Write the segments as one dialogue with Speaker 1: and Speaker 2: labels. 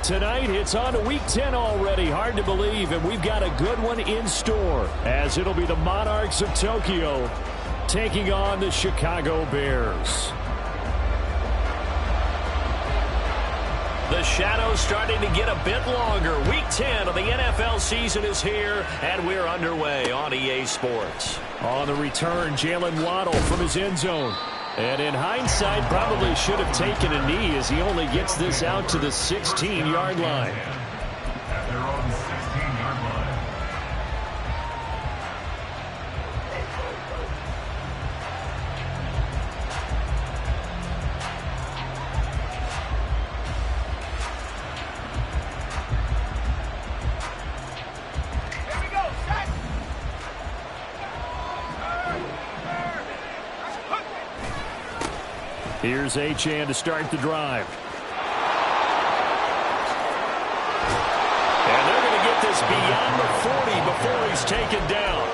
Speaker 1: tonight. It's on to Week 10 already. Hard to believe, and we've got a good one in store, as it'll be the Monarchs of Tokyo taking on the Chicago Bears. The shadow's starting to get a bit longer. Week 10 of the NFL season is here, and we're underway on EA Sports. On the return, Jalen Waddle from his end zone. And in hindsight, probably should have taken a knee as he only gets this out to the 16-yard line.
Speaker 2: At their own 16-yard line.
Speaker 1: Here's Achane to start the drive. And they're going to get this beyond the 40 before he's taken down.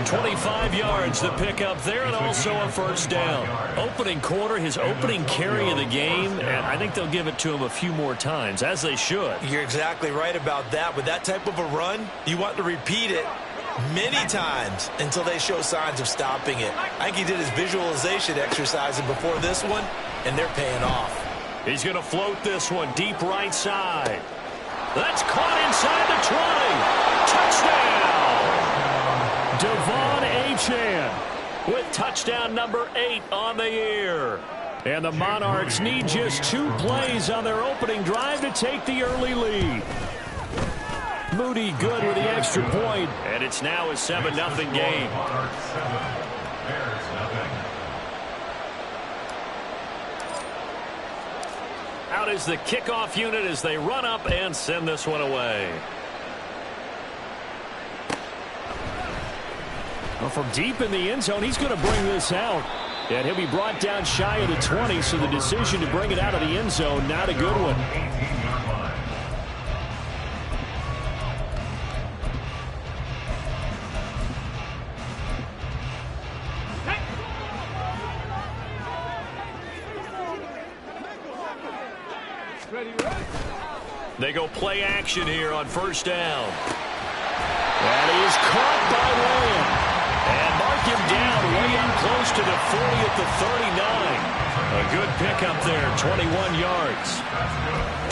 Speaker 1: 25 yards the pickup there, and also a first down. Opening quarter, his opening carry of the game, and I think they'll give it to him a few more times, as they should.
Speaker 3: You're exactly right about that. With that type of a run, you want to repeat it many times until they show signs of stopping it. I think he did his visualization exercising before this one, and they're paying off.
Speaker 1: He's going to float this one deep right side. That's caught inside the 20. Touchdown! Devon Achane with touchdown number 8 on the year. And the Monarchs need just 2 plays on their opening drive to take the early lead. Moody good with the extra point, and it's now a 7-0 game. Out is the kickoff unit as they run up and send this one away. Well, from deep in the end zone, he's going to bring this out. And he'll be brought down shy of the 20, so the decision to bring it out of the end zone, not a good one. They go play action here on first down. And he is caught by Lamb. And mark him down way up close to the 40 at the 39. A good pickup there, 21 yards.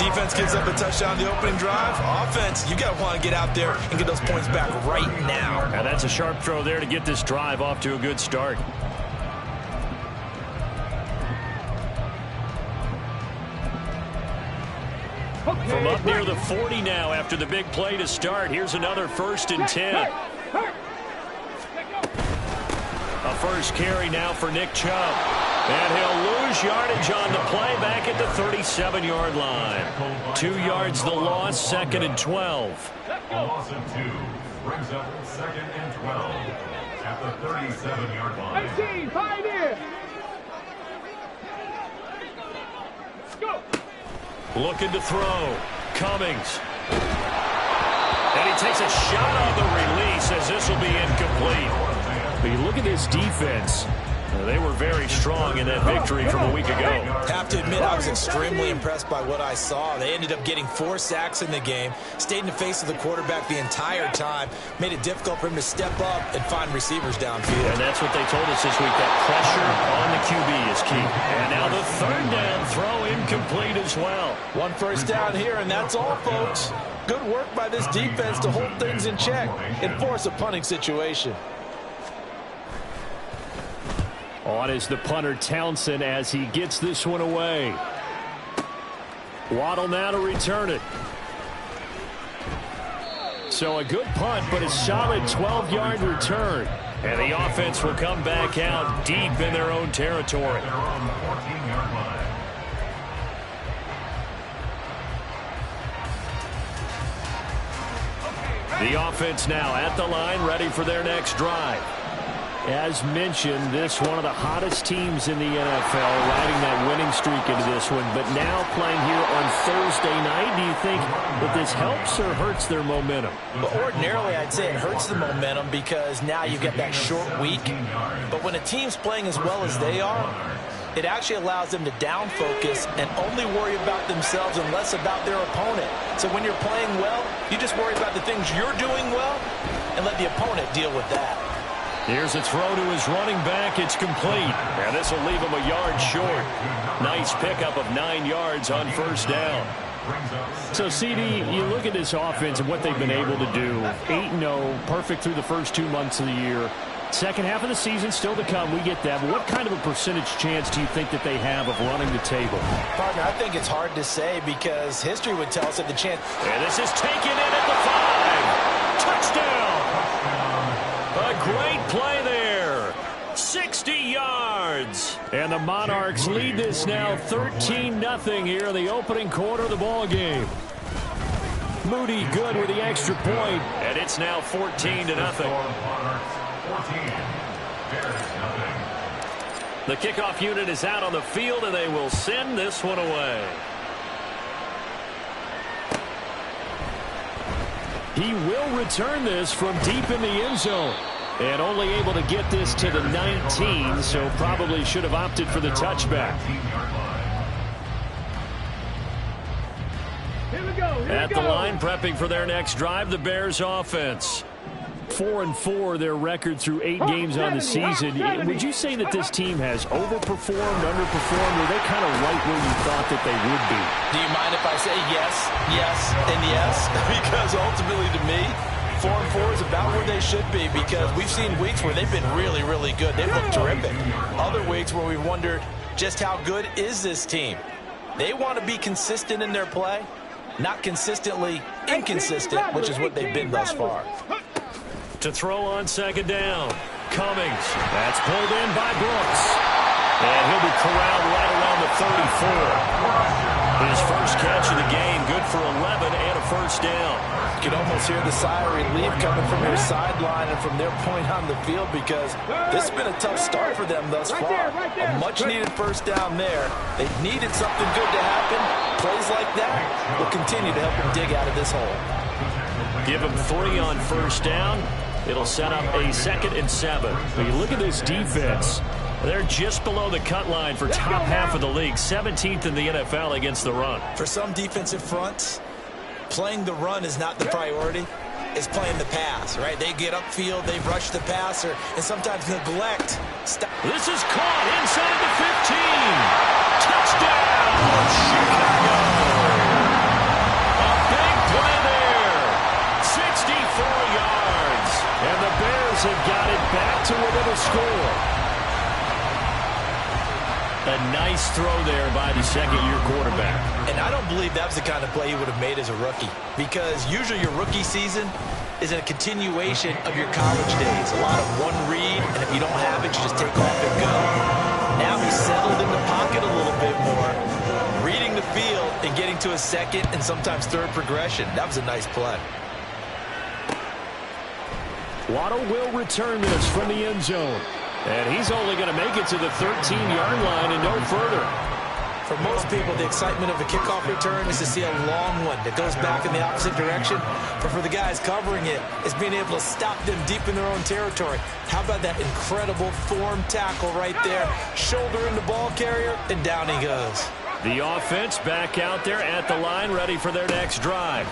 Speaker 3: Defense gives up a touchdown on the opening drive. Offense, you got to want to get out there and get those points back right now.
Speaker 1: And that's a sharp throw there to get this drive off to a good start. From up near the 40 now after the big play to start. Here's another 1st and 10. A first carry now for Nick Chubb. And he'll lose yardage on the play back at the 37-yard line. 2 yards the loss, 2nd and 12.
Speaker 2: A loss of 2 brings up 2nd and 12 at the 37-yard line.
Speaker 4: 18, 5 here. Go.
Speaker 1: Looking to throw. Cummings. And he takes a shot on the release as this will be incomplete. But you look at this defense. They were very strong in that victory from a week ago.
Speaker 3: Have to admit, I was extremely impressed by what I saw. They ended up getting 4 sacks in the game, stayed in the face of the quarterback the entire time, made it difficult for him to step up and find receivers downfield.
Speaker 1: And that's what they told us this week, that pressure on the QB is key. And now the 3rd down throw incomplete as well.
Speaker 3: 1 first down here, and that's all, folks. Good work by this defense to hold things in check and force a punting situation.
Speaker 1: On is the punter Townsend as he gets this one away. Waddle now to return it. So a good punt, but a solid 12-yard return. And the offense will come back out deep in their own territory. The offense now at the line, ready for their next drive. As mentioned, this one of the hottest teams in the NFL, riding that winning streak into this one, but now playing here on Thursday night. Do you think that this helps or hurts their momentum?
Speaker 3: Well, ordinarily, I'd say it hurts the momentum because now you get that short week. But when a team's playing as well as they are, it actually allows them to down focus and only worry about themselves and less about their opponent. So when you're playing well, you just worry about the things you're doing well and let the opponent deal with that.
Speaker 1: Here's a throw to his running back. It's complete. And this will leave him a yard short. Nice pickup of 9 yards on first down. So, CD, you look at this offense and what they've been able to do. 8-0, perfect through the first 2 months of the year. Second half of the season still to come. We get that. But what kind of a percentage chance do you think that they have of running the table?
Speaker 3: Partner, I think it's hard to say because history would tell us that the chance.
Speaker 1: And this is taken in at the 5. Touchdown. A great play there. 60 yards. And the Monarchs lead this now 13-0 here in the opening quarter of the ball game. Moody good with the extra point, and it's now 14-0. The kickoff unit is out on the field, and they will send this one away. He will return this from deep in the end zone. And only able to get this to the 19, so probably should have opted for the touchback. At the line, prepping for their next drive, the Bears offense. 4-4, their record through 8 games on the season. Would you say that this team has overperformed, underperformed, or are they kind of right where you thought that they would be?
Speaker 3: Do you mind if I say yes, yes, and yes? Because ultimately to me, 4-4 is about where they should be because we've seen weeks where they've been really, really good. They've looked terrific. Other weeks where we've wondered just how good is this team. They want to be consistent in their play, not consistently inconsistent, which is what they've been thus far.
Speaker 1: To throw on second down. Cummings. That's pulled in by Brooks. And he'll be corralled right around the 34. His first catch of the game, good for 11 and a first down.
Speaker 3: You can almost hear the sigh of relief coming from your sideline and from their point on the field because this has been a tough start for them thus far. A much-needed first down there. They needed something good to happen. Plays like that will continue to help them dig out of this hole.
Speaker 1: Give them 3 on first down. It'll set up a 2nd and 7. But you look at this defense. They're just below the cut line for top half of the league. 17th in the NFL against the run.
Speaker 3: For some defensive fronts, playing the run is not the priority. It's playing the pass, right? They get upfield, they rush the passer, and sometimes neglect.
Speaker 1: This is caught inside the 15. Touchdown, Chicago. A big play there. 64 yards. And the Bears have got it back to within a score. A nice throw there by the second-year quarterback.
Speaker 3: And I don't believe that was the kind of play he would have made as a rookie because usually your rookie season is a continuation of your college days. A lot of one read, and if you don't have it, you just take off and go. Now he's settled in the pocket a little bit more, reading the field and getting to a second and sometimes third progression. That was a nice play.
Speaker 1: Waddle will return this from the end zone. And he's only going to make it to the 13-yard line and no further.
Speaker 3: For most people, the excitement of a kickoff return is to see a long one that goes back in the opposite direction. But for the guys covering it, it's being able to stop them deep in their own territory. How about that incredible form tackle right there? Shoulder in the ball carrier, and down he goes.
Speaker 1: The offense back out there at the line, ready for their next drive.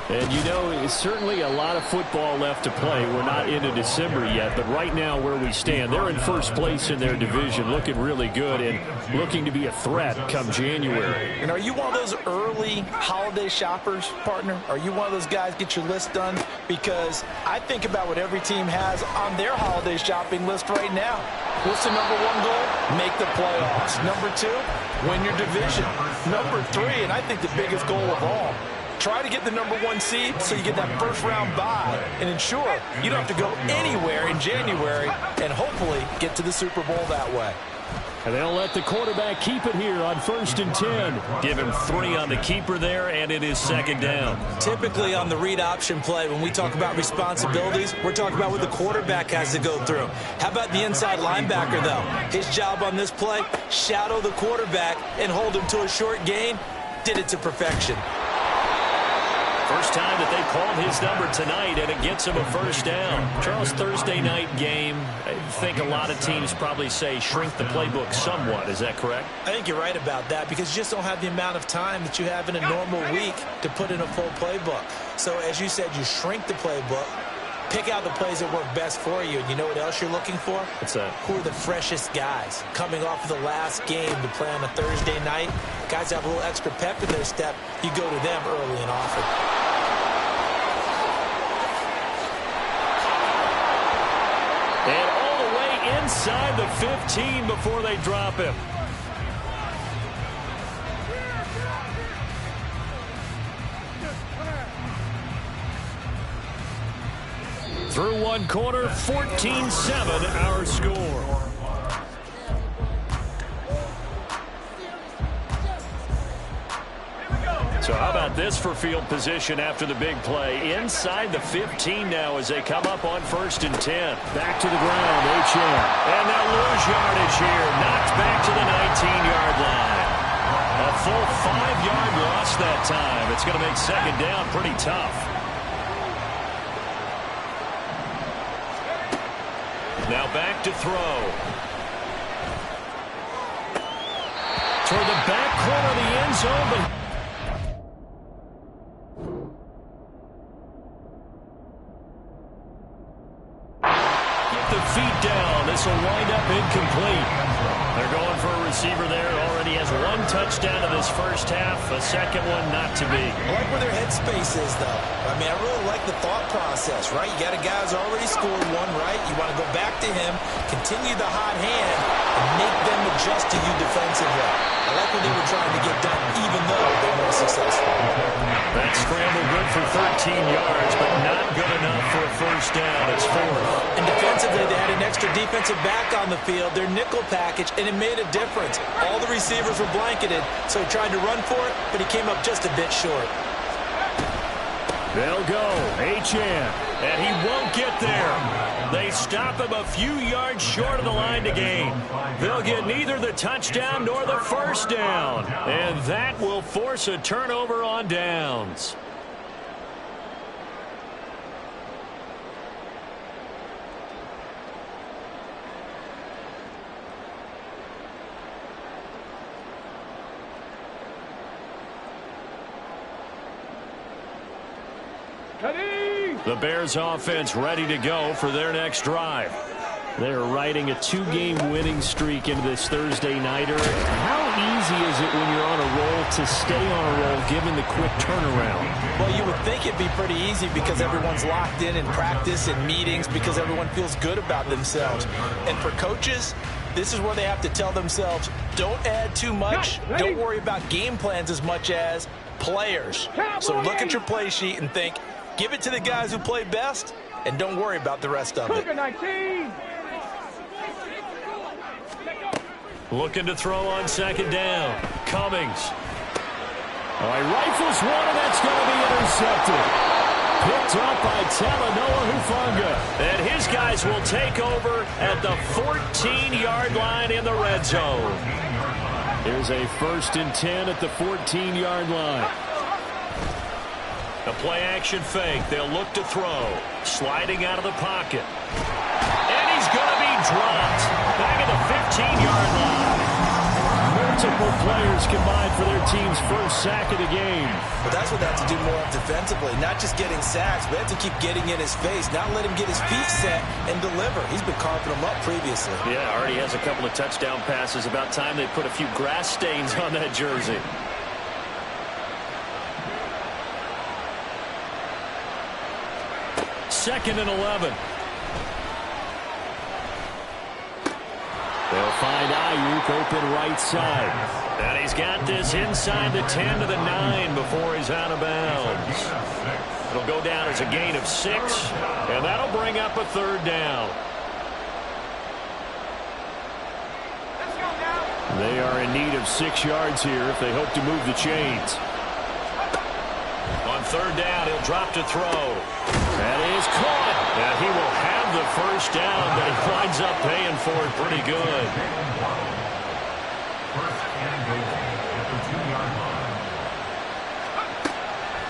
Speaker 1: And, you know, it's certainly a lot of football left to play. We're not into December yet, but right now where we stand, they're in first place in their division, looking really good and looking to be a threat come January.
Speaker 3: And are you one of those early holiday shoppers, partner? Are you one of those guys get your list done? Because I think about what every team has on their holiday shopping list right now. What's the number 1 goal? Make the playoffs. Number 2, win your division. Number 3, and I think the biggest goal of all, try to get the number 1 seed so you get that first-round bye and ensure you don't have to go anywhere in January and hopefully get to the Super Bowl that way.
Speaker 1: And they'll let the quarterback keep it here on 1st and 10. Give him 3 on the keeper there, and it is 2nd down.
Speaker 3: Typically on the read option play, when we talk about responsibilities, we're talking about what the quarterback has to go through. How about the inside linebacker, though? His job on this play, shadow the quarterback and hold him to a short gain. Did it to perfection.
Speaker 1: First time that they called his number tonight, and it gets him a first down. Charles, Thursday night game, I think a lot of teams probably say shrink the playbook somewhat. Is that correct?
Speaker 3: I think you're right about that because you just don't have the amount of time that you have in a normal week to put in a full playbook. So as you said, you shrink the playbook, pick out the plays that work best for you, and you know what else you're looking for?
Speaker 1: What's that?
Speaker 3: Who are the freshest guys coming off of the last game to play on a Thursday night? Guys have a little extra pep in their step. You go to them early and often.
Speaker 1: And all the way inside the 15 before they drop him. Through one quarter, 14-7 our score. So how about this for field position after the big play? Inside the 15 now as they come up on 1st and 10. Back to the ground, Achane. And they'll lose yardage here. Knocked back to the 19-yard line. A full 5-yard loss that time. It's going to make second down pretty tough. Now back to throw. Toward the back corner of the end zone, but the feet down. This will wind up incomplete. They're going for a receiver there. Already has one touchdown in this first half. A second one not to be.
Speaker 3: I like where their headspace is, though. I mean, I really like the thought process, right? You got a guy who's already scored one, right? You want to go back to him, continue the hot hand, and make them adjust to you defensively. I like what they were trying to get done, even though they weren't successful.
Speaker 1: That scramble good for 13 yards, but not good enough for a first down. It's 4th.
Speaker 3: And defensively, they had an extra defensive back on the field, their nickel package, and it made a difference. All the receivers were blanketed, so he tried to run for it, but he came up just a bit short.
Speaker 1: They'll go. Achane. And he won't get there. They stop him a few yards short of the line to gain. They'll get neither the touchdown nor the first down. And that will force a turnover on downs. The Bears offense ready to go for their next drive. They're riding a 2-game winning streak into this Thursday nighter. How easy is it when you're on a roll to stay on a roll given the quick turnaround?
Speaker 3: Well, you would think it'd be pretty easy because everyone's locked in practice and meetings because everyone feels good about themselves. And for coaches, this is where they have to tell themselves, don't add too much. Don't worry about game plans as much as players. So look at your play sheet and think, give it to the guys who play best, and don't worry about the rest of it.
Speaker 1: Looking to throw on second down. Cummings. All right, rifles one, and that's going to be intercepted. Picked up by Talanoa Hufanga. And his guys will take over at the 14-yard line in the red zone. Here's a 1st and 10 at the 14-yard line. A play-action fake. They'll look to throw. Sliding out of the pocket. And he's going to be dropped. Back at the 15-yard line. Multiple players combined for their team's first sack of the game.
Speaker 3: But that's what they have to do more of defensively. Not just getting sacks, but they have to keep getting in his face. Not let him get his feet set and deliver. He's been carving them up previously.
Speaker 1: Yeah, already has a couple of touchdown passes. About time they put a few grass stains on that jersey. Second and 11. They'll find Ayuk open right side. And he's got this inside the 10 to the 9 before he's out of bounds. It'll go down as a gain of 6, and that'll bring up a 3rd down. They are in need of 6 yards here if they hope to move the chains. On 3rd down, he'll drop to throw. That is caught. And he will have the first down, but he winds up paying for it pretty good.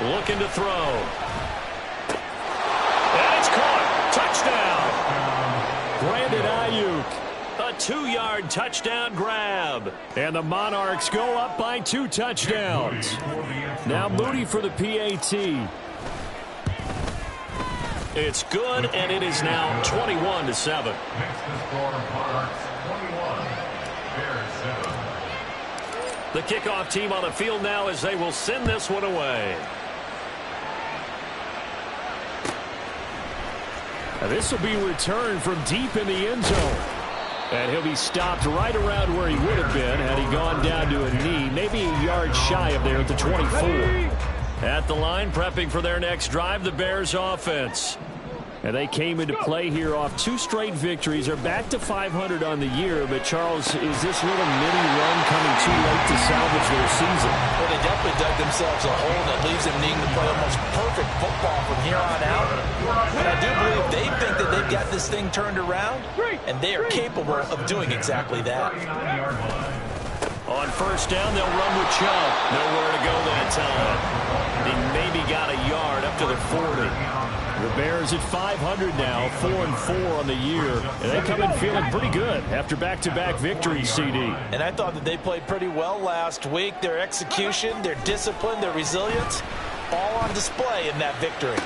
Speaker 1: Looking to throw. And it's caught. Touchdown. Brandon Ayuk. A 2-yard touchdown grab. And the Monarchs go up by 2 touchdowns. Now Moody for the PAT. It's good, and it is now 21-7.
Speaker 2: Next to score, Monarchs 21, Bears 7.
Speaker 1: The kickoff team on the field now as they will send this one away. Now this will be returned from deep in the end zone. And he'll be stopped right around where he would have been had he gone down to a knee, maybe a yard shy of there at the 24. At the line, prepping for their next drive, the Bears offense. And they came into play here off 2 straight victories. They're back to 500 on the year. But, Charles, is this little mini run coming too late to salvage their season?
Speaker 3: Well, they definitely dug themselves a hole that leaves them needing to play almost perfect football from here on out. But I do believe they think that they've got this thing turned around, and they are capable of doing exactly that.
Speaker 1: On first down, they'll run with Chubb. Nowhere to go that time. He maybe got a yard up to the 40. The Bears at 500 now, 4-4 on the year. And they come in feeling pretty good after back-to-back victories, CD.
Speaker 3: And I thought that they played pretty well last week. Their execution, their discipline, their resilience, all on display in that victory.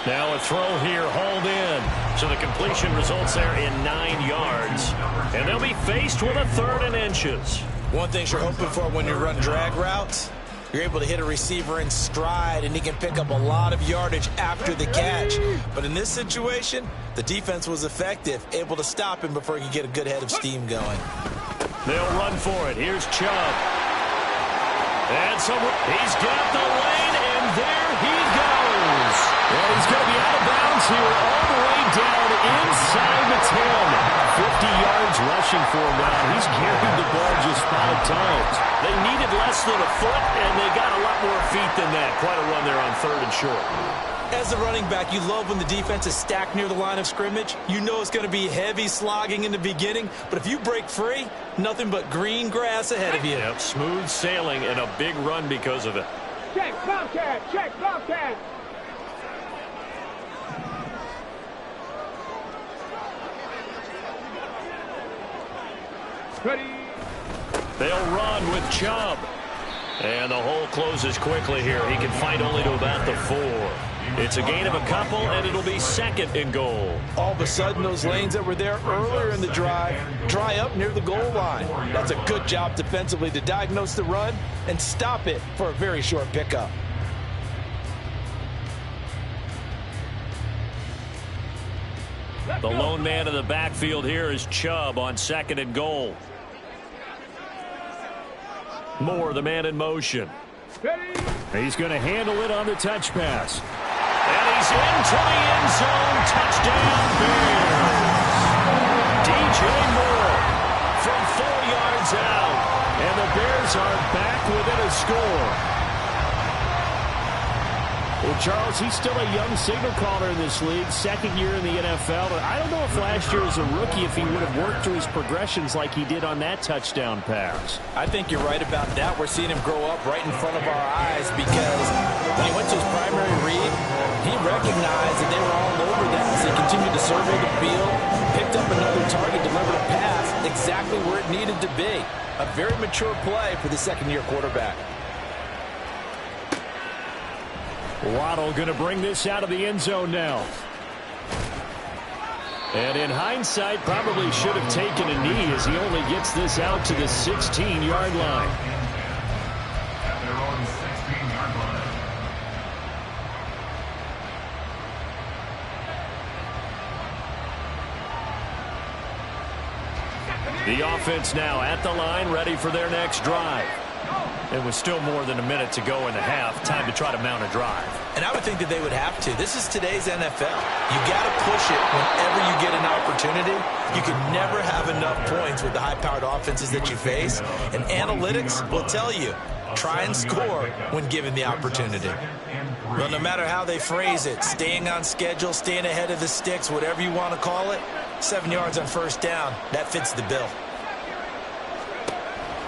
Speaker 1: Now a throw here, hauled in. So the completion results there in 9 yards. And they'll be faced with a 3rd and inches.
Speaker 3: One thing you're hoping for when you run drag routes, you're able to hit a receiver in stride, and he can pick up a lot of yardage after the catch. But in this situation, the defense was effective, able to stop him before he could get a good head of steam going.
Speaker 1: They'll run for it. Here's Chubb. And so he's got the lane, and there he goes. Well, he's going to be out of bounds here all the way down inside the 10. 50 yards rushing for him now. He's carried the ball just 5 times. They needed less than a foot, and they got a lot more feet than that. Quite a run there on 3rd and short.
Speaker 3: As a running back, you love when the defense is stacked near the line of scrimmage. You know it's going to be heavy slogging in the beginning, but if you break free, nothing but green grass ahead of you.
Speaker 1: Yep, smooth sailing and a big run because of it.
Speaker 4: Check, Bobcat, check, Bobcat. Ready.
Speaker 1: They'll run with Chubb. And the hole closes quickly here. He can fight only to about the 4. It's a gain of a couple, and it'll be 2nd and goal.
Speaker 3: All of a sudden, those lanes that were there earlier in the drive dry up near the goal line. That's a good job defensively to diagnose the run and stop it for a very short pickup.
Speaker 1: The lone man in the backfield here is Chubb on 2nd and goal. Moore, the man in motion.
Speaker 4: Ready.
Speaker 1: He's going to handle it on the touch pass. And he's into the end zone. Touchdown, Bears. DJ Moore from 4 yards out. And the Bears are back within a score. Well, Charles, he's still a young signal caller in this league, 2nd year in the NFL. But I don't know if last year as a rookie, if he would have worked through his progressions like he did on that touchdown pass.
Speaker 3: I think you're right about that. We're seeing him grow up right in front of our eyes because when he went to his primary read, he recognized that they were all over that as he continued to survey the field, picked up another target, delivered a pass exactly where it needed to be. A very mature play for the 2nd-year quarterback.
Speaker 1: Waddle going to bring this out of the end zone now. And in hindsight, probably should have taken a knee as he only gets this out to the 16-yard line.
Speaker 2: At their own 16-yard line.
Speaker 1: The offense now at the line, ready for their next drive. It was still more than a minute to go in the half. Time to try to mount a drive.
Speaker 3: And I would think that they would have to. This is today's NFL. You got to push it whenever you get an opportunity. You can never have enough points with the high-powered offenses that you face. And analytics will tell you, try and score when given the opportunity. Well, no matter how they phrase it, staying on schedule, staying ahead of the sticks, whatever you want to call it, 7 yards on first down, that fits the bill.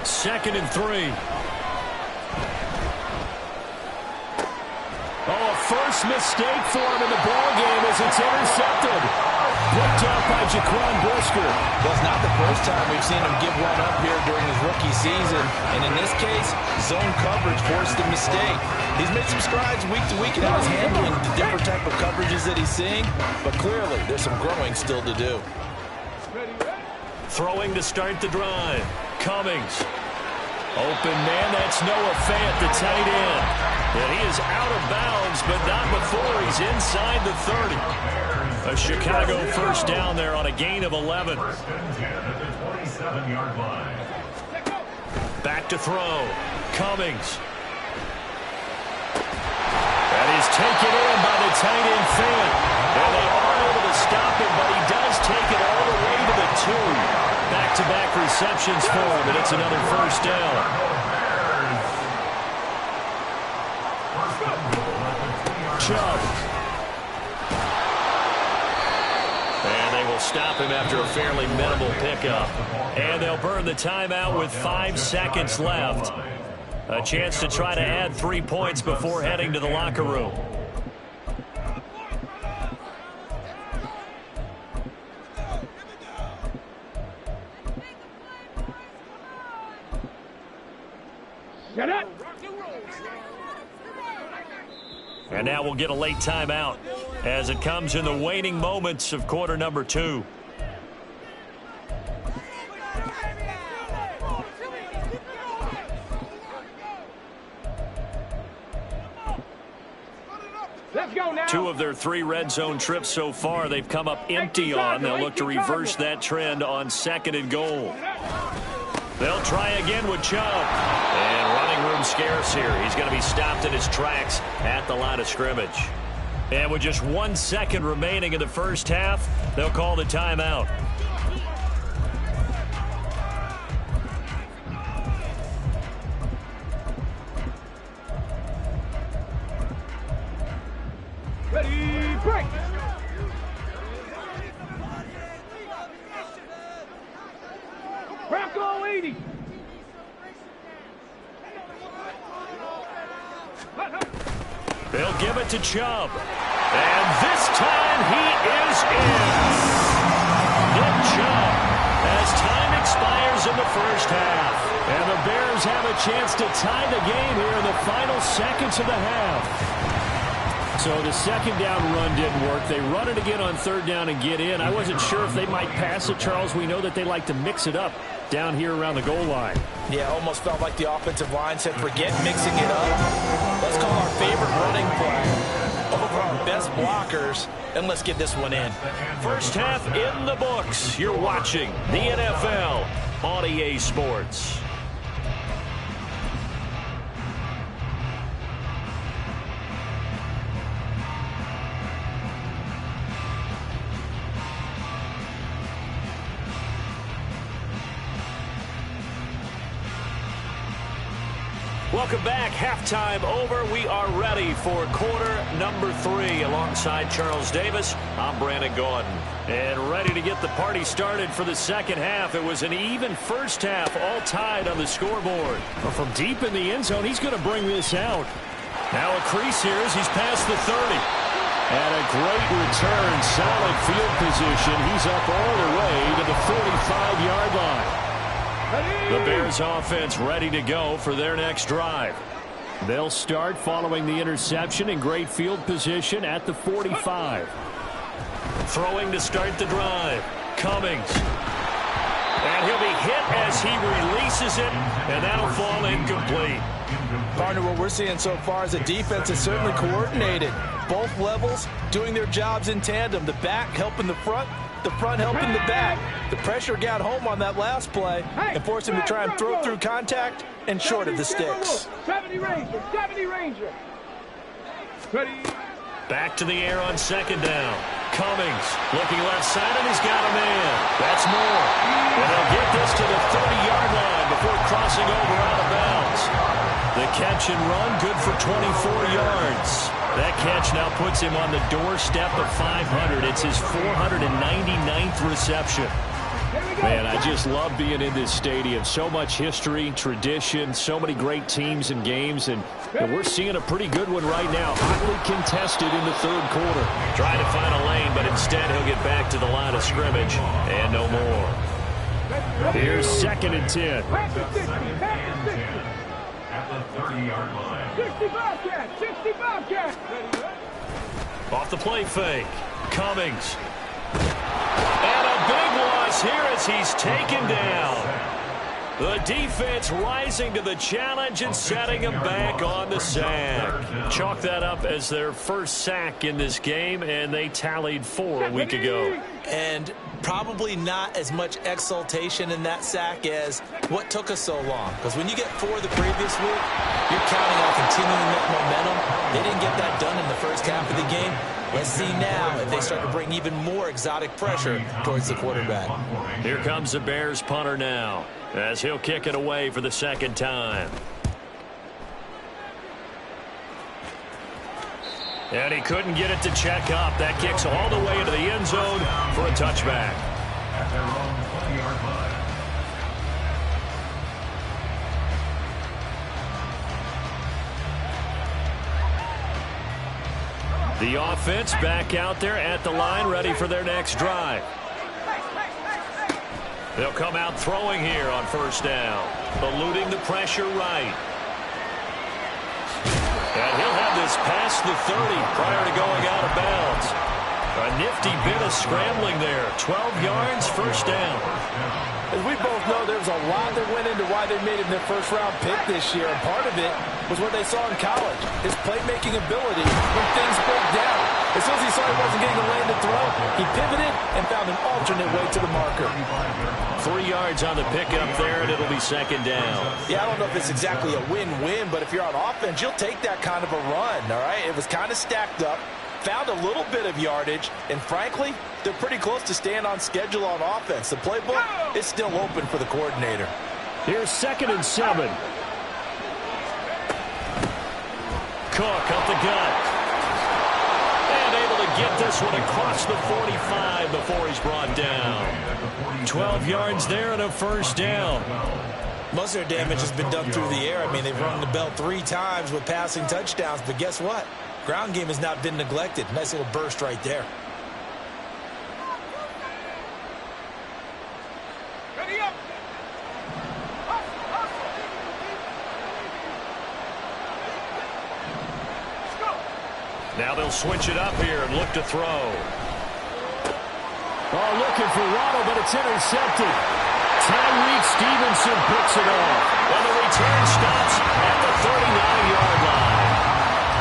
Speaker 1: 2nd and 3. first mistake for him in the ballgame as it's intercepted. Picked up by Jaquan Brisker.
Speaker 3: Well, it's not the first time we've seen him give one up here during his rookie season. And in this case, zone coverage forced the mistake. He's made some strides week to week in how he's handling the different type of coverages that he's seeing. But clearly, there's some growing still to do.
Speaker 1: Throwing to start the drive. Cummings. Open man, that's Noah Fant, the tight end. And he is out of bounds, but not before he's inside the 30. A Chicago first down there on a gain of 11.
Speaker 2: First and 10 at the 27-yard line.
Speaker 1: Back to throw. Cummings. That is taken in by the tight end Fant. And they aren't able to stop him, but he does take it all the way to the 2. Back-to-back receptions for him, and it's another first down. Chubb. And they will stop him after a fairly minimal pickup. And they'll burn the timeout with 5 seconds left. A chance to try to add 3 points before heading to the locker room. And now we'll get a late timeout as it comes in the waning moments of quarter number 2.
Speaker 4: Let's go now.
Speaker 1: 2 of their 3 red zone trips so far they've come up empty on. They'll look to reverse that trend on 2nd and goal. They'll try again with Chubb. And running room scarce here. He's going to be stopped in his tracks at the line of scrimmage. And with just 1 second remaining in the first half, they'll call the timeout.
Speaker 4: Ready, break. Bronco 80.
Speaker 1: They'll give it to Chubb. And this time he is in. Nick Chubb as time expires in the first half. And the Bears have a chance to tie the game here in the final seconds of the half. So the second down run didn't work. They run it again on 3rd down and get in. I wasn't sure if they might pass it, Charles. We know that they like to mix it up down here around the goal line.
Speaker 3: Yeah, almost felt like the offensive line said, forget mixing it up. Let's call our favorite running play over our best blockers, and let's get this one in.
Speaker 1: First half in the books. You're watching the NFL on EA Sports. Welcome back. Halftime over. We are ready for quarter number 3. Alongside Charles Davis, I'm Brandon Gaudin. And ready to get the party started for the second half. It was an even first half, all tied on the scoreboard. But from deep in the end zone, he's going to bring this out. Now a crease here as he's past the 30. And a great return, solid field position. He's up all the way to the 45-yard line. The Bears offense ready to go for their next drive. They'll start following the interception in great field position at the 45. Throwing to start the drive. Cummings. And he'll be hit as he releases it, and that'll fall incomplete.
Speaker 3: Partner, what we're seeing so far is the defense is certainly coordinated. Both levels doing their jobs in tandem. The back helping the front helping the back. The pressure got home on that last play and forced him to try and throw through contact and short of the sticks.
Speaker 4: 70 Ranger, 70 Ranger. Ready.
Speaker 1: Back to the air on 2nd down. Cummings looking left side, and he's got a man. That's Moore. And they'll get this to the 30-yard line before crossing over out of bounds. The catch and run, good for 24 yards. That catch now puts him on the doorstep of 500. It's his 499th reception. Man, I just love being in this stadium. So much history, tradition, so many great teams and games, and we're seeing a pretty good one right now. Hotly contested in the third quarter. Trying to find a lane, but instead he'll get back to the line of scrimmage and no more. Here's 2nd and 10.
Speaker 2: At the 30-yard line.
Speaker 4: 65 catch, 65 catch.
Speaker 1: Off the play fake. Cummings. And a big loss here as he's taken down. The defense rising to the challenge and setting him back on the sack. Chalk that up as their first sack in this game, and they tallied 4 a week ago.
Speaker 3: And probably not as much exultation in that sack as what took us so long. Because when you get 4 the previous week, you're counting on continuing that momentum. They didn't get that done in the first half of the game. Let's see now if they start to bring even more exotic pressure towards the quarterback.
Speaker 1: Here comes the Bears punter now, as he'll kick it away for the 2nd time. And he couldn't get it to check up. That kicks all the way into the end zone for a touchback.
Speaker 2: At their own 20-yard line.
Speaker 1: The offense back out there at the line, ready for their next drive. They'll come out throwing here on 1st down, eluding the pressure right. And he'll have this past the 30 prior to going out of bounds. A nifty bit of scrambling there. 12 yards, 1st down.
Speaker 5: As we both know, there's a lot that went into why they made him their first-round pick this year, and part of it was what they saw in college, his playmaking ability when things broke down. As soon as he saw he wasn't getting a lane to throw, he pivoted and found an alternate way to the marker.
Speaker 1: 3 yards on the pickup there, and it'll be 2nd down.
Speaker 5: Yeah, I don't know if it's exactly a win-win, but if you're on offense, you'll take that kind of a run, all right? It was kind of stacked up, found a little bit of yardage, and frankly, they're pretty close to staying on schedule on offense. The playbook is still open for the coordinator.
Speaker 1: Here's 2nd and 7. Cook up the gut. And able to get this one across the 45 before he's brought down. 12 yards there and a 1st down.
Speaker 3: Most of their damage has been done through the air. I mean, they've rung the bell 3 times with passing touchdowns, but guess what? Ground game has not been neglected. Nice little burst right there.
Speaker 4: Ready up. Let's go.
Speaker 1: Now they'll switch it up here and look to throw. Oh, looking for Waddle, but it's intercepted. Tyreek Stevenson picks it off. And the return stops at the 39-yard line.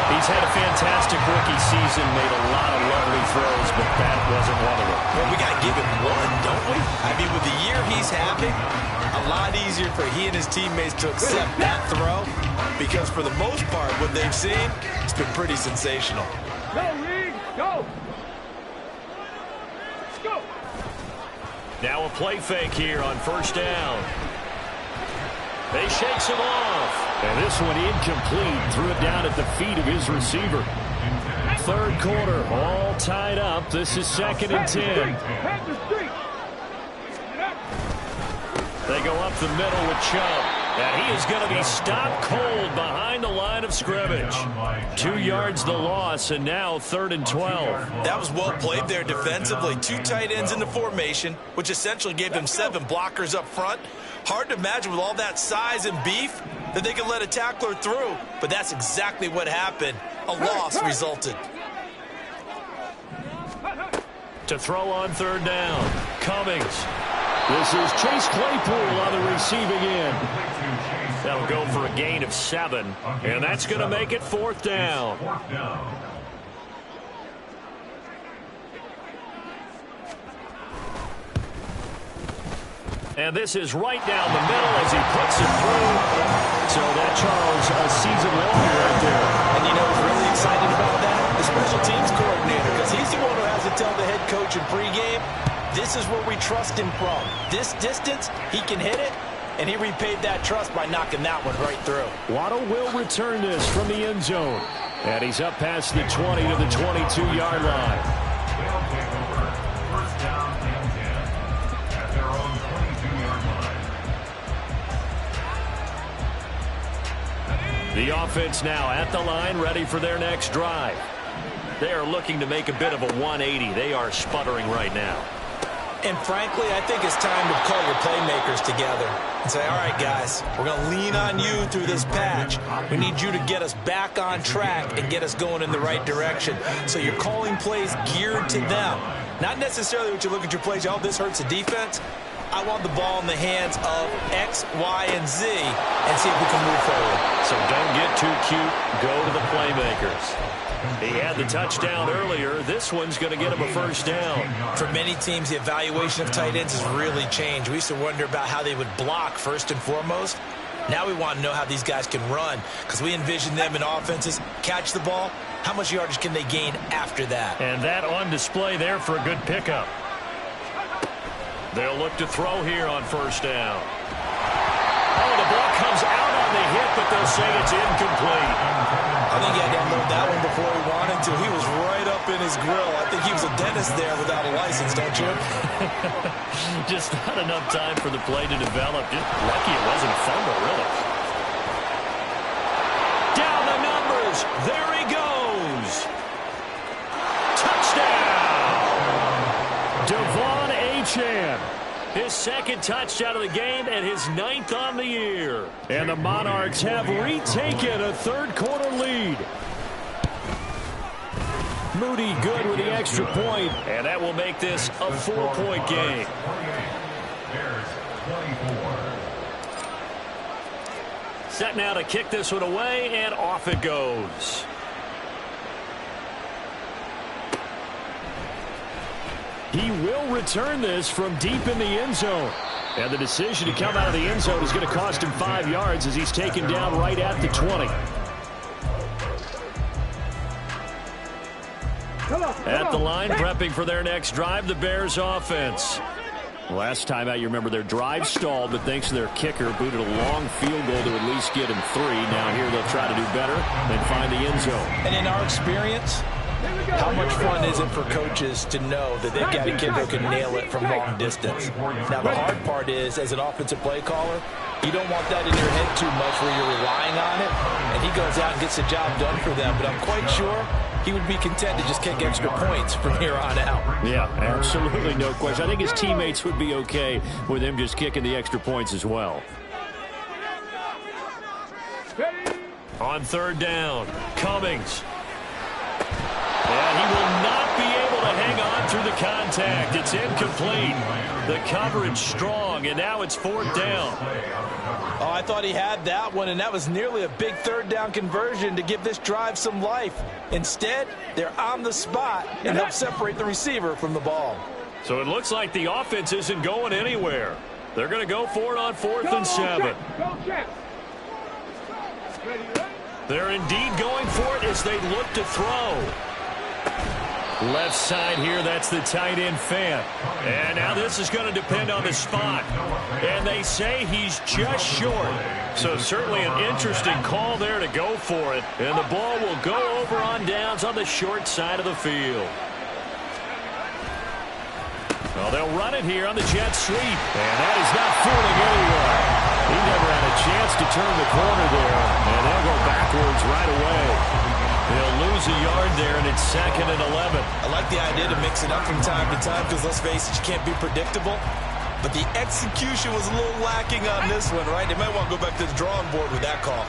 Speaker 1: He's had a fantastic rookie season, made a lot of lovely throws, but that wasn't one of them.
Speaker 3: Well, we got to give him one, don't we? I mean, with the year he's having, a lot easier for he and his teammates to accept that throw, because for the most part, what they've seen, it's been pretty sensational.
Speaker 4: Go, Reed. Go. Let's go.
Speaker 1: Now a play fake here on 1st down. They shakes him off. And this one incomplete. Threw it down at the feet of his receiver. 3rd quarter, all tied up. This is 2nd and 10. They go up the middle with Chubb. And he is going to be stopped cold behind the line of scrimmage. 2 yards the loss, and now 3rd and 12.
Speaker 3: That was well played there defensively. 2 tight ends in the formation, which essentially gave them 7 blockers up front. Hard to imagine with all that size and beef that they could let a tackler through, but that's exactly what happened. A loss resulted.
Speaker 1: To throw on 3rd down, Cummings. This is Chase Claypool on the receiving end. That'll go for a gain of 7, and that's going to make it 4th down. And this is right down the middle as he puts it through. So that, Charles, a season long right there.
Speaker 5: And you know who's really excited about that? The special teams coordinator, because he's the one who has to tell the head coach in pregame, this is where we trust him from. This distance, he can hit it, and he repaid that trust by knocking that one right through.
Speaker 1: Waddle will return this from the end zone. And he's up past the 20 to the 22-yard line.
Speaker 2: They'll take over 1st down and 10 at their own
Speaker 1: The offense now at the line, ready for their next drive. They are looking to make a bit of a 180. They are sputtering right now.
Speaker 3: And frankly, I think it's time to call your playmakers together and say, all right, guys, we're going to lean on you through this patch. We need you to get us back on track and get us going in the right direction. So you're calling plays geared to them. Not necessarily what you look at your plays, oh, this hurts the defense. I want the ball in the hands of X, Y, and Z and see if we can move forward.
Speaker 1: So don't get too cute. Go to the playmakers. He had the touchdown earlier. This one's going to get him a first down.
Speaker 3: For many teams, the evaluation of tight ends has really changed. We used to wonder about how they would block first and foremost. Now we want to know how these guys can run because we envision them in offenses. Catch the ball. How much yardage can they gain after that?
Speaker 1: And that on display there for a good pickup. They'll look to throw here on first down. Oh, the ball comes out on the hit, but they'll say it's incomplete.
Speaker 3: I think he had to unload that one before he wanted to. He was right up in his grill. I think he was a dentist there without a license, don't you?
Speaker 1: Just not enough time for the play to develop. Just lucky it wasn't a fumble, really. Down the numbers. There he goes. Touchdown. Devon Achane. His second touchdown of the game and his 9th on the year. And the Monarchs have retaken a third-quarter lead. Moody good with the extra point, and that will make this a 4-point game. Set now to kick this one away, and off it goes. He will return this from deep in the end zone. And the decision to come out of the end zone is going to cost him 5 yards as he's taken down right at the 20. At the line, prepping for their next drive, the Bears offense. Last time out, you remember their drive stalled, but thanks to their kicker, booted a long field goal to at least get him 3. Now here they'll try to do better and find the end zone.
Speaker 3: And in our experience, how much fun is it for coaches to know that they've got a kid who can nail it from long distance? Now, the hard part is, as an offensive play caller, you don't want that in your head too much where you're relying on it, and he goes out and gets the job done for them. But I'm quite sure he would be content to just kick extra points from here on out.
Speaker 1: Yeah, absolutely no question. I think his teammates would be okay with him just kicking the extra points as well. On third down, Cummings. And he will not be able to hang on through the contact. It's incomplete. The coverage strong, and now it's 4th down.
Speaker 3: Oh, I thought he had that one, and that was nearly a big third down conversion to give this drive some life. Instead, they're on the spot and help separate the receiver from the ball.
Speaker 1: So it looks like the offense isn't going anywhere. They're going to go for it on 4th and 7. They're indeed going for it as they look to throw. Left side here, that's the tight end Fant. And now this is going to depend on the spot. And they say he's just short. So certainly an interesting call there to go for it. And the ball will go over on downs on the short side of the field. Well, they'll run it here on the jet sweep. And that is not fooling anyone. He never had a chance to turn the corner there. And they'll go backwards right away. They'll lose a yard there, and it's 2nd and 11.
Speaker 3: I like the idea to mix it up from time to time because, let's face it, you can't be predictable. But the execution was a little lacking on this one, right? They might want to go back to the drawing board with that call.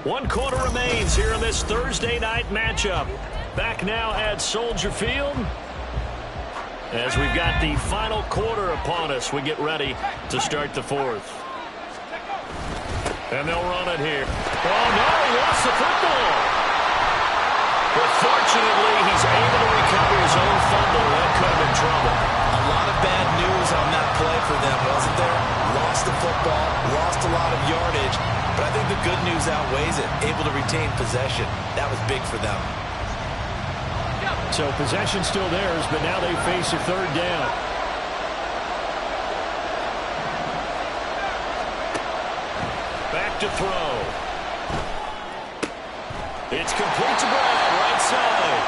Speaker 1: One quarter remains here in this Thursday night matchup. Back now at Soldier Field. As we've got the final quarter upon us, we get ready to start the 4th. And they'll run it here. Oh, no, he lost the football. But fortunately, he's able to recover his own fumble. That could have been trouble.
Speaker 3: A lot of bad news on that play for them, wasn't there? Lost the football, lost a lot of yardage. But I think the good news outweighs it. Able to retain possession. That was big for them.
Speaker 1: So possession still theirs, but now they face a 3rd down. Back to throw. It's complete to Brown, right side.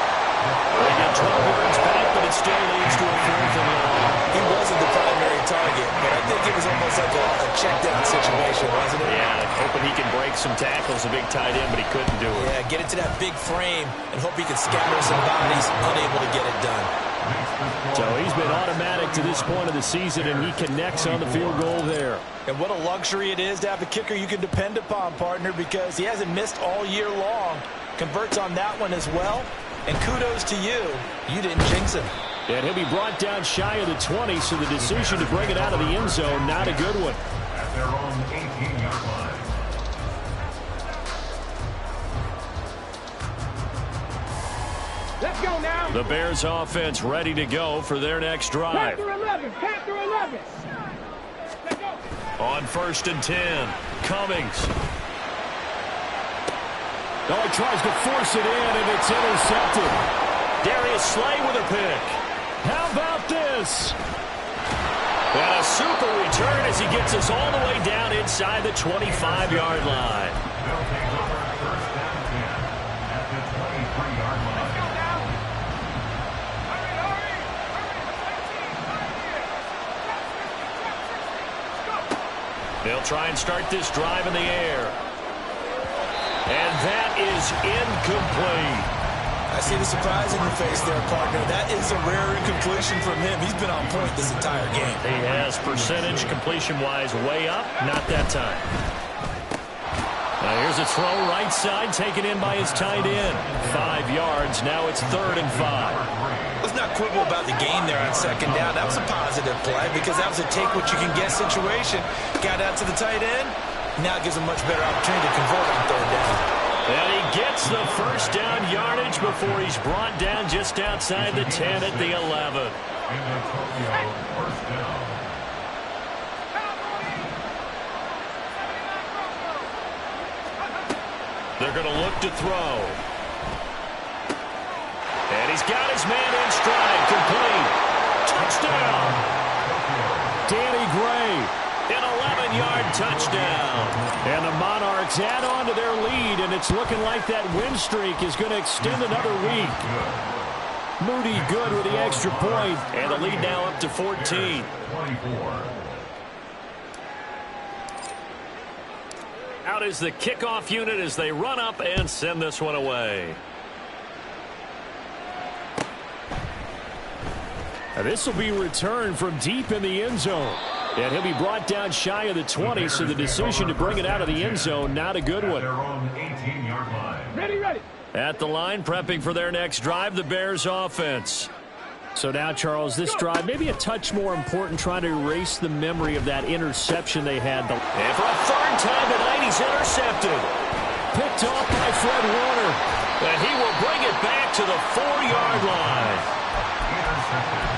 Speaker 1: They get 12 yards back, but it still leads to a 4th and long.
Speaker 3: he wasn't the primary target, but I think it was almost like a check-down situation, wasn't it?
Speaker 1: Yeah, hoping he can break some tackles, a big tight end, but he couldn't do it.
Speaker 3: Yeah, get it to that big frame and hope he can scatter some bodies, unable to get it done.
Speaker 1: So he's been automatic to this point of the season, and he connects on the field goal there.
Speaker 3: And what a luxury it is to have a kicker you can depend upon, partner, because he hasn't missed all year long. Converts on that one as well. And kudos to you. You didn't jinx him.
Speaker 1: And he'll be brought down shy of the 20, so the decision to bring it out of the end zone, not a good one.
Speaker 2: At their own 18-yard line.
Speaker 4: Let's go now.
Speaker 1: The Bears offense ready to go for their next drive.
Speaker 4: Panther 11. Panther 11. Let's go.
Speaker 1: On 1st and 10, Cummings. Oh, he tries to force it in, and it's intercepted. Darius Slay with a pick. How about this? And a super return as he gets us all the way down inside the 25-yard line.
Speaker 2: They'll take over 1st and 10 at the 23-yard line.
Speaker 1: They'll try and start this drive in the air. And that is incomplete.
Speaker 3: I see the surprise in your face there, partner. That is a rare incompletion from him. He's been on point this entire game.
Speaker 1: He has percentage completion-wise way up. Not that time. Now here's a throw right side taken in by his tight end. 5 yards. Now it's 3rd and 5.
Speaker 3: Let's not quibble about the gain there on 2nd down. That was a positive play because that was a take-what-you-can-get situation. Got out to the tight end. Now gives him much better opportunity to convert on 3rd down.
Speaker 1: And he gets the 1st down yardage before he's brought down just outside the 10 at the 11.
Speaker 2: In the Tokyo 1st down.
Speaker 1: They're going to look to throw. And he's got his man in stride. Complete. Touchdown. Danny Gray. An 11-yard touchdown. And the Monarchs add on to their lead, and it's looking like that win streak is going to extend another week. Moody good with the extra point, and the lead now up to 14.
Speaker 2: 24.
Speaker 1: Out is the kickoff unit as they run up and send this one away. Now this will be returned from deep in the end zone. And he'll be brought down shy of the 20, so the decision to bring it out of the end zone, not a good one.
Speaker 2: Their own 18-yard line.
Speaker 4: Ready, ready.
Speaker 1: At the line, prepping for their next drive, the Bears offense. So now, Charles, this drive, maybe a touch more important, trying to erase the memory of that interception they had. And for a 3rd time tonight, he's intercepted. Picked off by Fred Warner. And he will bring it back to the 4-yard line.
Speaker 2: Intercepted.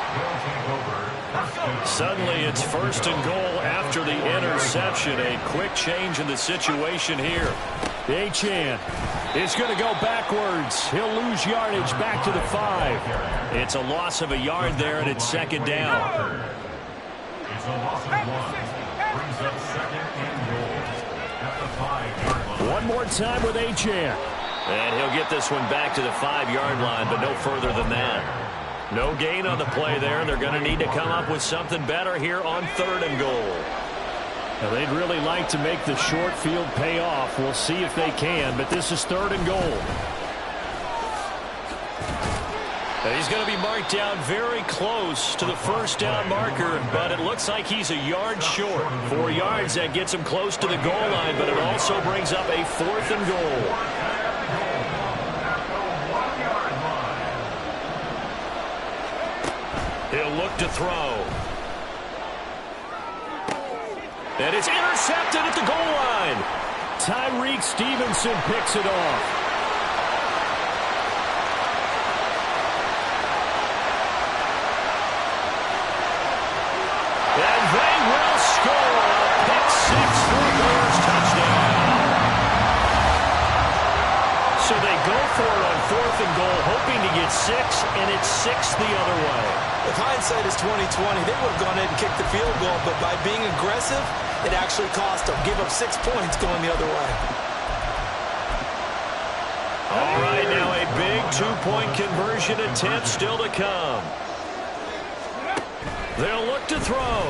Speaker 2: They'll take over 1st down.
Speaker 1: Suddenly, it's 1st and goal after the interception. A quick change in the situation here. Achane is going to go backwards. He'll lose yardage back to the 5. It's a loss of a yard there, and it's 2nd down.
Speaker 2: It's a loss of 1. Brings up 2nd and goal at the 5-yard line.
Speaker 1: One more time with Achane. And he'll get this one back to the 5-yard line, but no further than that. No gain on the play there. They're going to need to come up with something better here on 3rd and goal. Now, they'd really like to make the short field pay off. We'll see if they can, but this is 3rd and goal. And he's going to be marked down very close to the 1st down marker, but it looks like he's a yard short. 4 yards, that gets him close to the goal line, but it also brings up a 4th and goal. He'll look to throw. And it's intercepted at the goal line. Tyreek Stevenson picks it off. And they will score a pick 6 for a Bears touchdown. So they go for it on 4th and goal, hoping to get 6, and it's 6 the other way.
Speaker 3: If hindsight is 20/20, they would have gone ahead and kicked the field goal, but by being aggressive, it actually cost them. Give up 6 points going the other way.
Speaker 1: All right, now a big 2-point conversion attempt still to come. They'll look to throw.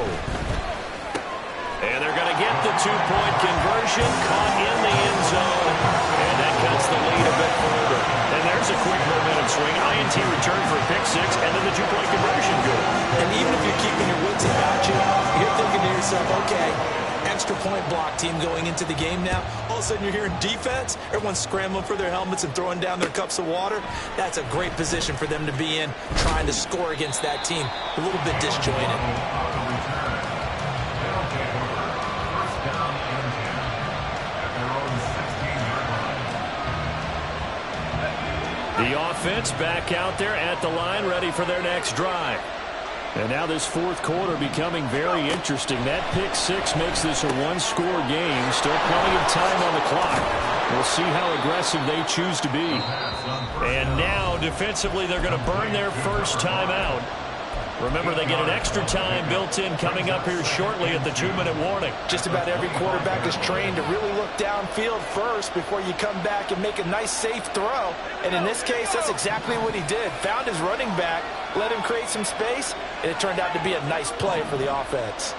Speaker 1: And they're going to get the two-point conversion, caught in the end zone, and that cuts the lead a bit further. And there's a quick momentum swing. INT return for a pick six, and then the two-point conversion good.
Speaker 3: And even if you're keeping your wits about you, you're thinking to yourself, okay, extra point block team going into the game now. All of a sudden you're hearing defense. Everyone's scrambling for their helmets and throwing down their cups of water. That's a great position for them to be in, trying to score against that team. A little bit disjointed.
Speaker 1: The offense back out there at the line, ready for their next drive. And now this fourth quarter becoming very interesting. That pick six makes this a one-score game. Still plenty of time on the clock. We'll see how aggressive they choose to be. And now, defensively, they're going to burn their first time out. Remember, they get an extra time built in coming up here shortly at the 2-minute warning.
Speaker 5: Just about every quarterback is trained to really look downfield first before you come back and make a nice, safe throw. And in this case, that's exactly what he did. Found his running back, let him create some space, and it turned out to be a nice play for the offense.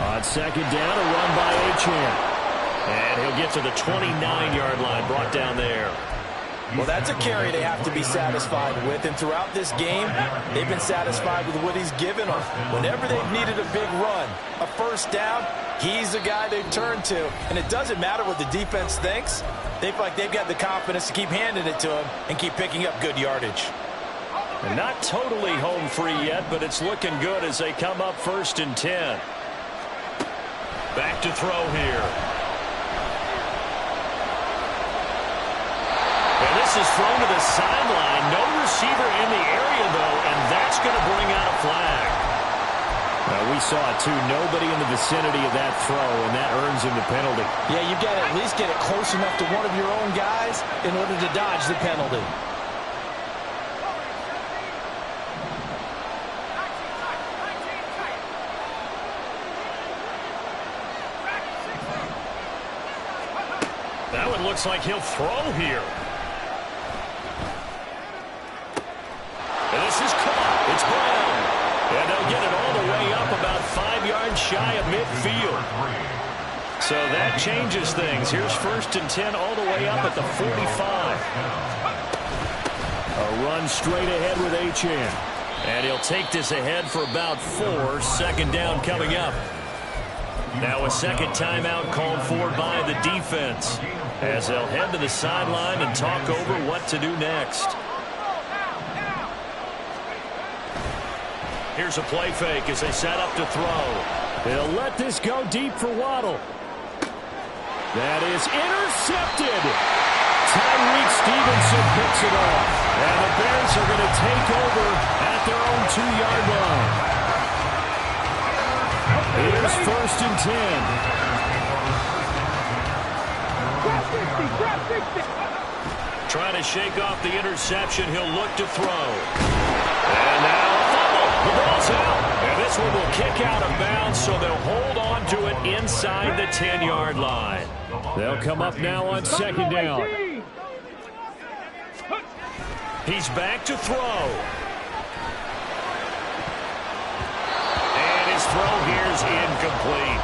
Speaker 1: On second down, a run by Achane. And he'll get to the 29-yard line, brought down there.
Speaker 5: Well, that's a carry they have to be satisfied with, and throughout this game, they've been satisfied with what he's given them. Whenever they've needed a big run, a first down, he's the guy they turn to. And it doesn't matter what the defense thinks. They feel like they've got the confidence to keep handing it to him and keep picking up good yardage.
Speaker 1: And not totally home free yet, but it's looking good as they come up 1st and 10. Back to throw here. And this is thrown to the sideline. No receiver in the area, though, and that's going to bring out a flag. We saw it, too. Nobody in the vicinity of that throw, and that earns him the penalty.
Speaker 5: Yeah, you've got to at least get it close enough to one of your own guys in order to dodge the penalty.
Speaker 1: That one looks like he'll throw here. And this is caught. It's Brown. And they'll get it all the way up about 5 yards shy of midfield. So that changes things. Here's 1st and 10 all the way up at the 45. A run straight ahead with Achane. And he'll take this ahead for about 4. Second down coming up. Now a second timeout called for by the defense, as they'll head to the sideline and talk over what to do next. Here's a play fake as they set up to throw. They'll let this go deep for Waddle. That is intercepted. Tyreek Stevenson picks it off. And the Bears are going to take over at their own 2-yard line. Here's 1st and 10. Trying to shake off the interception. He'll look to throw. And now a fumble. The ball's out. And this one will kick out of bounds, so they'll hold on to it inside the 10-yard line. They'll come up now on second down. He's back to throw. His throw here is incomplete.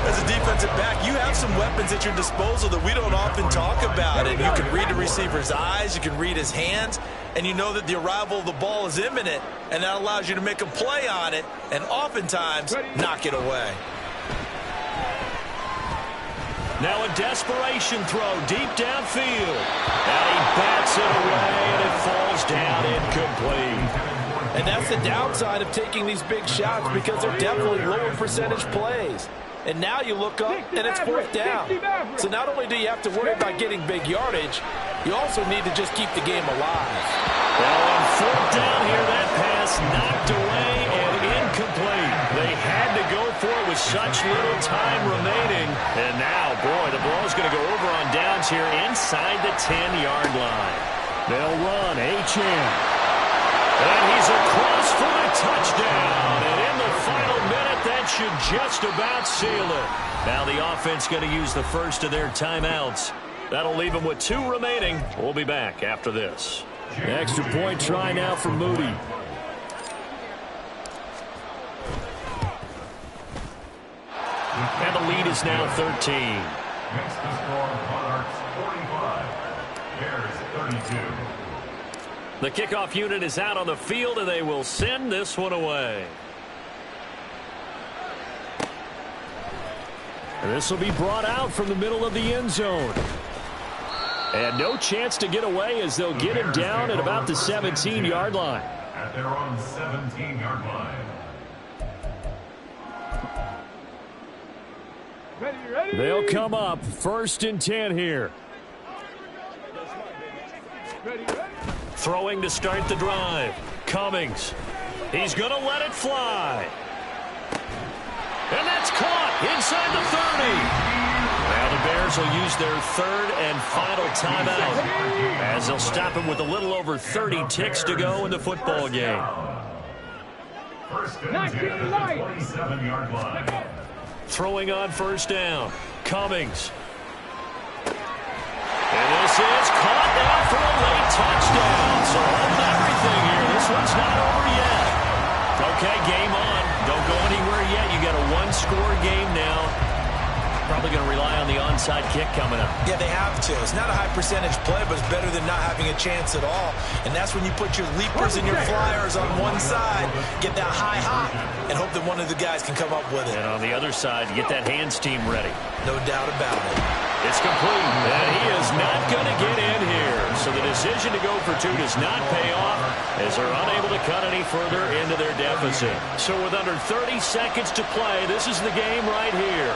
Speaker 3: As a defensive back, you have some weapons at your disposal that we don't often talk about. And you can read the receiver's eyes, you can read his hands, and you know that the arrival of the ball is imminent, and that allows you to make a play on it and oftentimes knock it away.
Speaker 1: Now a desperation throw deep downfield. And he bats it away, and it falls down incomplete.
Speaker 5: And that's the downside of taking these big shots, because they're definitely lower percentage plays. And now you look up, and it's 4th down. So not only do you have to worry about getting big yardage, you also need to just keep the game alive.
Speaker 1: Well, on 4th down here, that pass knocked away and incomplete. They had to go for it with such little time remaining. And now, boy, the ball's going to go over on downs here inside the 10-yard line. They'll run. Achane. And he's across for a touchdown. And in the final minute, that should just about seal it. Now the offense going to use the first of their timeouts. That'll leave them with 2 remaining. We'll be back after this. Extra point try now for Moody. And the lead is now 13.
Speaker 2: Makes the score Monarchs 45, Bears 32.
Speaker 1: The kickoff unit is out on the field, and they will send this one away. And this will be brought out from the middle of the end zone. And no chance to get away as they'll get him down at about the 17-yard line.
Speaker 2: At their own 17-yard line.
Speaker 4: Ready.
Speaker 1: They'll come up 1st and 10 here.
Speaker 4: Ready.
Speaker 1: Throwing to start the drive. Cummings. He's going to let it fly. And that's caught inside the 30. Now the Bears will use their 3rd and final timeout as they'll stop him with a little over 30 ticks to go in the football game.
Speaker 2: 1st and 10 at the 27-yard line.
Speaker 1: Throwing on 1st down. Cummings. And this is caught down for a late touchdown. So holding everything here. This one's not over yet. Okay, game on. Don't go anywhere yet. You got a one-score game now. Probably going to rely on the onside kick coming up.
Speaker 3: Yeah, they have to. It's not a high percentage play, but it's better than not having a chance at all. And that's when you put your leapers and your flyers on one side, get that high hop, and hope that one of the guys can come up with it.
Speaker 1: And on the other side, get that hands team ready.
Speaker 3: No doubt about it.
Speaker 1: It's complete. And he is not going to get in here. So the decision to go for 2 does not pay off as they're unable to cut any further into their deficit. So with under 30 seconds to play, this is the game right here.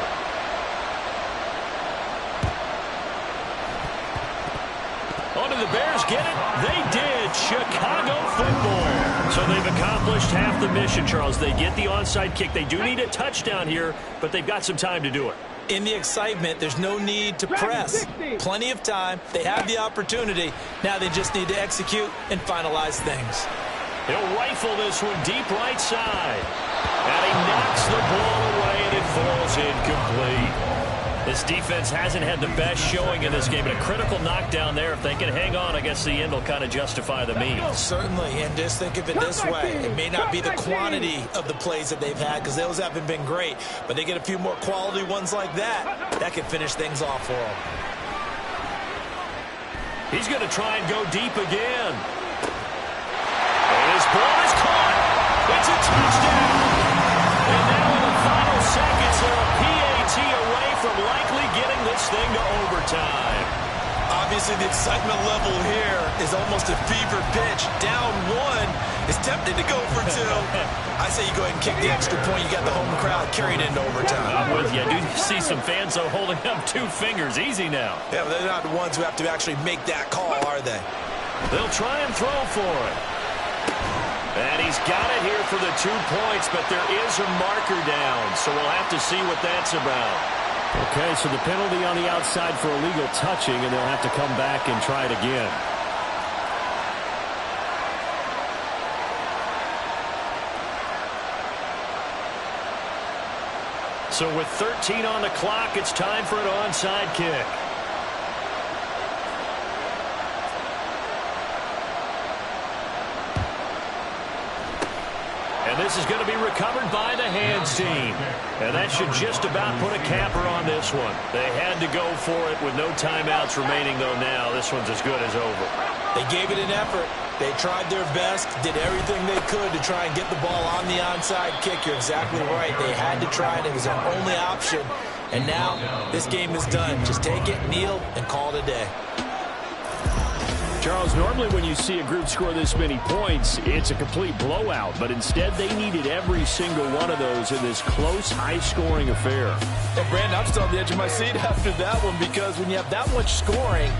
Speaker 1: Oh, did the Bears get it? They did. Chicago football. So they've accomplished half the mission, Charles. They get the onside kick. They do need a touchdown here, but they've got some time to do it.
Speaker 3: In the excitement, there's no need to press. Plenty of time. They have the opportunity. Now they just need to execute and finalize things.
Speaker 1: He'll rifle this one deep right side. And he knocks the ball away, and it falls incomplete. This defense hasn't had the best showing in this game, but a critical knockdown there. If they can hang on, I guess the end will kind of justify the means.
Speaker 3: Certainly, and just think of it this way. It may not be the quantity of the plays that they've had because those haven't been great, but they get a few more quality ones like that. That can finish things off for them.
Speaker 1: He's going to try and go deep again. And his ball is caught. It's a touchdown. And now in the final seconds, they're a PAT away from likely getting this thing to overtime.
Speaker 3: Obviously, the excitement level here is almost a fever pitch. Down 1 is tempted to go for 2. I say you go ahead and kick the extra point. You got the home crowd carried into overtime.
Speaker 1: I'm with you. I do see some fans, though, holding up 2 fingers. Easy now.
Speaker 3: Yeah, but they're not the ones who have to actually make that call, are they?
Speaker 1: They'll try and throw for it. And he's got it here for the 2 points, but there is a marker down, so we'll have to see what that's about. Okay, so the penalty on the outside for illegal touching, and they'll have to come back and try it again. So with 13 on the clock, it's time for an onside kick. And this is going to be recovered by the hands team. And that should just about put a capper on this one. They had to go for it with no timeouts remaining, though now this one's as good as over.
Speaker 3: They gave it an effort. They tried their best, did everything they could to try and get the ball on the onside kick. You're exactly right. They had to try it. It was their only option. And now this game is done. Just take it, kneel, and call it a day.
Speaker 1: Charles, normally when you see a group score this many points, it's a complete blowout. But instead, they needed every single one of those in this close, high-scoring affair.
Speaker 5: Well, Brandon, I'm still on the edge of my seat after that one because when you have that much scoring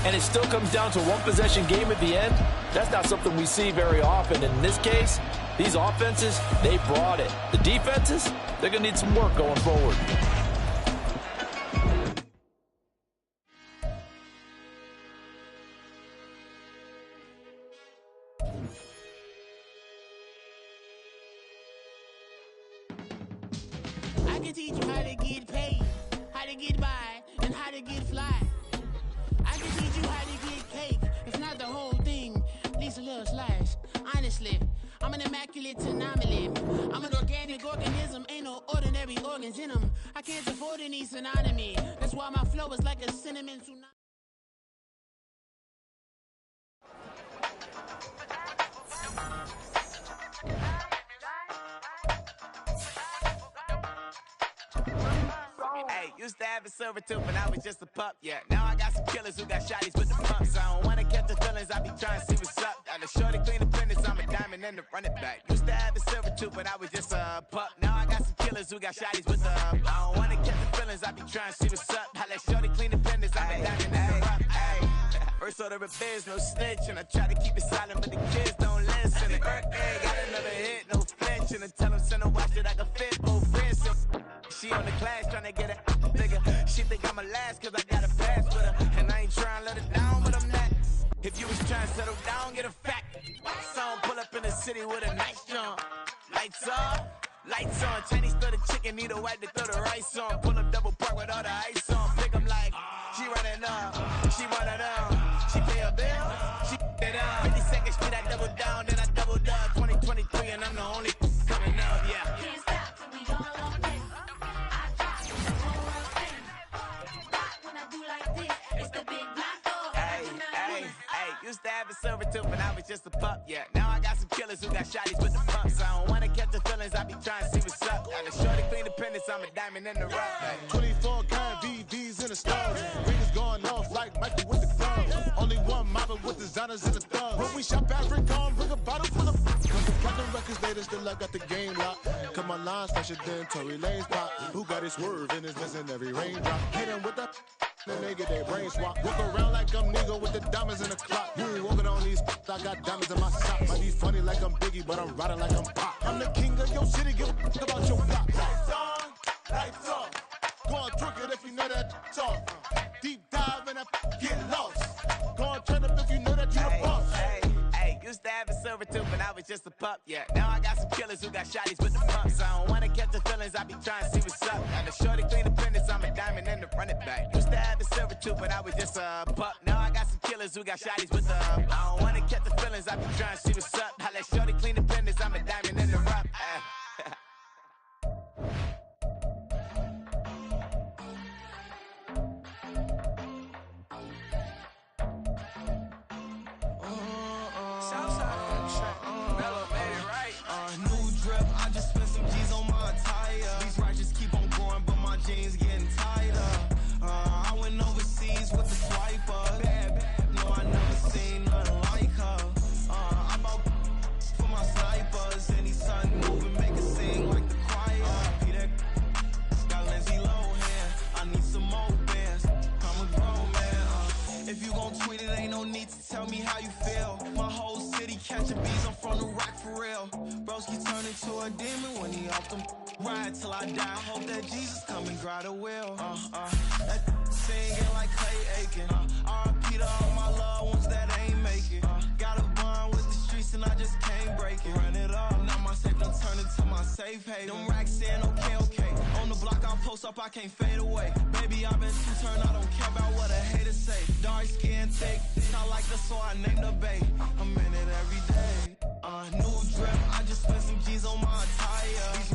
Speaker 5: and it still comes down to a one-possession game at the end, that's not something we see very often. And in this case, these offenses, they brought it. The defenses, they're going to need some work going forward.
Speaker 6: I can teach you how to get paid, how to get by, and how to get fly. I can teach you how to get cake. It's not the whole thing, at least a little slice. Honestly, I'm an immaculate anomaly. I'm an organic organism, ain't no no ordinary organs in them. I can't afford any synonymy. That's why my flow is like a cinnamon tsunami.
Speaker 7: Hey, used to have a silver tooth when I was just a pup, yeah. Now I got some killers who got shotties with the pumps. I don't wanna catch the feelings, I be trying to see what's up. Got a shorty clean the fitness, I'm a diamond and the running back. Used to have a silver tooth when I was just a pup. Now I got some killers who got shotties with the I don't wanna catch the feelings, I be trying to see what's up. I let shorty clean the fitness, I'm a diamond and the rock. First order of biz, no snitch, and I try to keep it silent, but the kids don't listen. And birthday, got another hit, no flinch, and I tell them send a watch that I can fit both wrists. She on the class trying to get it bigger. She think I'm a last cause I got a pass with her. And I ain't trying to let it down, but I'm not. If you was trying to settle down, get a fact. Song pull up in the city with a nice jump. Lights on. Chinese throw the chicken, need a wipe to throw the rice on. Pull up double park with all the ice on. Pick 'em like, she running up, she one of them. She pay a bill, she it up. 52nd Street, I double down, then I doubled up. 2023 and I'm the only coming up, yeah.
Speaker 8: Can't stop till we all on this. I drop the whole world thing. Rock when I do like this. It's the big black dog.
Speaker 7: Hey, used to have a silver tooth when I was just a pup, yeah. Now I got some killers who got shotties with the pumps. I don't wanna catch the feelings, I be trying to see what's up. Got a shorty clean the pendants, I'm a diamond in the rough. Hey.
Speaker 9: 24 karat VVs in the stars. Ringers going off like Michael with the clubs. Only one mobbing with designers in the thugs. When we shop at Rincon, bring a bottle full of Platinum records later, still I got the game locked. Cause my line's fresher than Tory Lane's pop. Who got his swerve and is missing every raindrop. Hit him with the then they get their brain swap. Walk around like I'm nigga with the diamonds in the clock. You ain't walking on these I got diamonds in my socks. Might be funny like I'm Biggie, but I'm riding like I'm Pop. I'm the king of your city, give a about your block. Lights on, lights off. Go on, twerk it if you know that talk. Deep dive and I get lost. Go on, turn up if you know that you the boss.
Speaker 7: Hey, used to have a silver tooth when I was just a pup, yeah. Now I got some killers who got shotties with the pumps. I don't wanna catch the feelings, I be trying to see what's up. Got a shorty clean the pendants, I'm a diamond and the running back. Used to have a silver tooth when I was just a pup. Now I got some killers who got shotties with the I don't wanna catch the feelings, I be trying to see what's up. I let shorty clean the pendants, I'm a diamond in the rough.
Speaker 10: Jeans getting tighter. I went overseas with the swiper. Bad, no, I never seen nothing like her. I'm out for my snipers. Any sun moving, make it sing like the choir. Peter got Lindsay Lohan. I need some more bands. I'm a grown man. If you gon' tweet it, ain't no need to tell me how you feel. My whole city catching bees, I'm from the rack for real. Broski turn into a demon when he off them. Ride till I die. Hope that Jesus come and grab the wheel. That singing like Clay Aiken. R.I.P. to all my loved ones that ain't make it. Got a bond with the streets and I just can't break it. Run it up. Now my safe done turn into my safe haven. Them racks in, okay. On the block I post up, I can't fade away. Baby, I've been too turned, I don't care about what a hater say. Dark skin, thick. I like the so I named the bay. I'm in it every day. New drip, I just spent some G's on my attire. These